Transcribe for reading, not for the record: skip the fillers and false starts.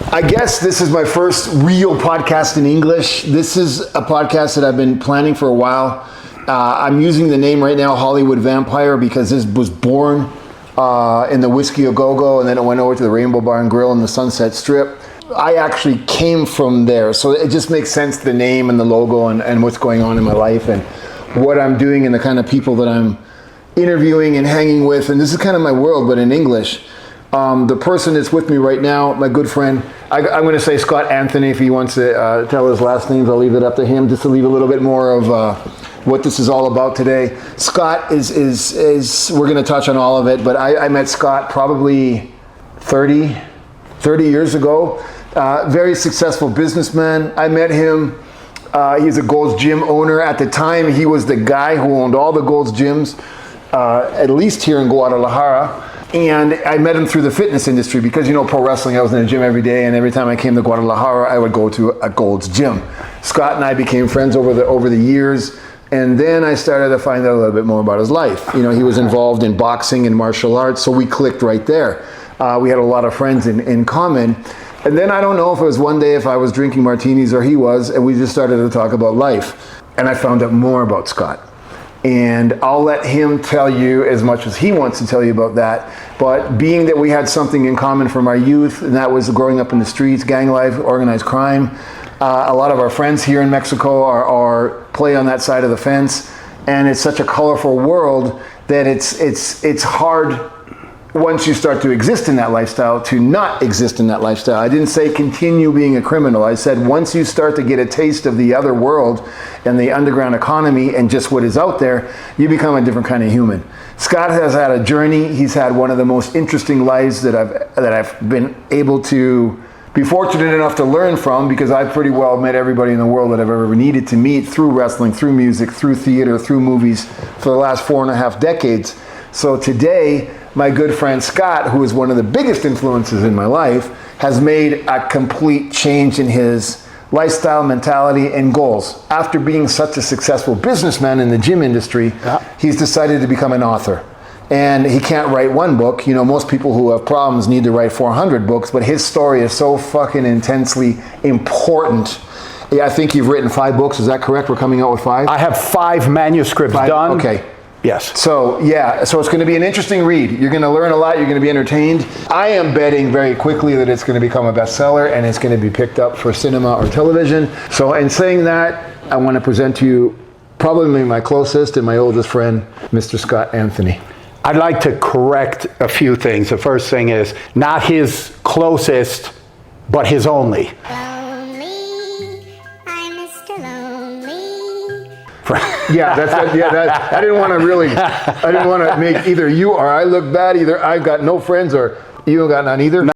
I guess this is my first real podcast in English. This is a podcast that I've been planning for a while. I'm using the name right now, Hollywood Vampire, because this was born in the Whiskey A Go-Go, and then it went over to the Rainbow Bar and Grill in the Sunset Strip. I actually came from there, so it just makes sense, the name and the logo and what's going on in my life and what I'm doing and the kind of people that I'm interviewing and hanging with. And this is kind of my world, but in English. The person that's with me right now, my good friend, I'm going to say Scott Anthony. If he wants to tell his last names, I'll leave it up to him, just to leave a little bit more of what this is all about today. Scott is we're going to touch on all of it, but I met Scott probably 30 years ago. Very successful businessman. I met him. He's a Gold's Gym owner. At the time, he was the guy who owned all the Gold's Gyms, at least here in Guadalajara. And I met him through the fitness industry because, you know, pro wrestling, I was in the gym every day, and every time I came to Guadalajara, I would go to a Gold's Gym. Scott and I became friends over the years, and then I started to find out a little bit more about his life. You know, he was involved in boxing and martial arts, so we clicked right there. We had a lot of friends in common. And then I don't know if it was one day if I was drinking martinis or he was, and we just started to talk about life. And I found out more about Scott. And I'll let him tell you as much as he wants to tell you about that. But being that we had something in common from our youth, and that was growing up in the streets, gang life, organized crime. A lot of our friends here in Mexico are play on that side of the fence. And it's such a colorful world that it's hard once you start to exist in that lifestyle to not exist in that lifestyle. I didn't say continue being a criminal. I said once you start to get a taste of the other world and the underground economy and just what is out there, you become a different kind of human. Scott has had a journey. He's had one of the most interesting lives that I've been able to be fortunate enough to learn from, because I've pretty well met everybody in the world that I've ever needed to meet through wrestling, through music, through theater, through movies for the last 4.5 decades. So today, my good friend Scott, who is one of the biggest influences in my life, has made a complete change in his lifestyle, mentality, and goals. After being such a successful businessman in the gym industry, he's decided to become an author. And he can't write one book. You know, most people who have problems need to write 400 books, but his story is so fucking intensely important. Yeah, I think you've written 5 books. Is that correct? We're coming out with 5? I have 5 manuscripts done. Okay. Yes. So it's going to be an interesting read. You're going to learn a lot. You're going to be entertained. I am betting very quickly that it's going to become a bestseller and it's going to be picked up for cinema or television. So in saying that, I want to present to you probably my closest and my oldest friend, Mr. Scott Anthony. I'd like to correct a few things. The first thing is not his closest, but his only. Yeah, I didn't want to make either you or I look bad. Either I've got no friends or you have got none either.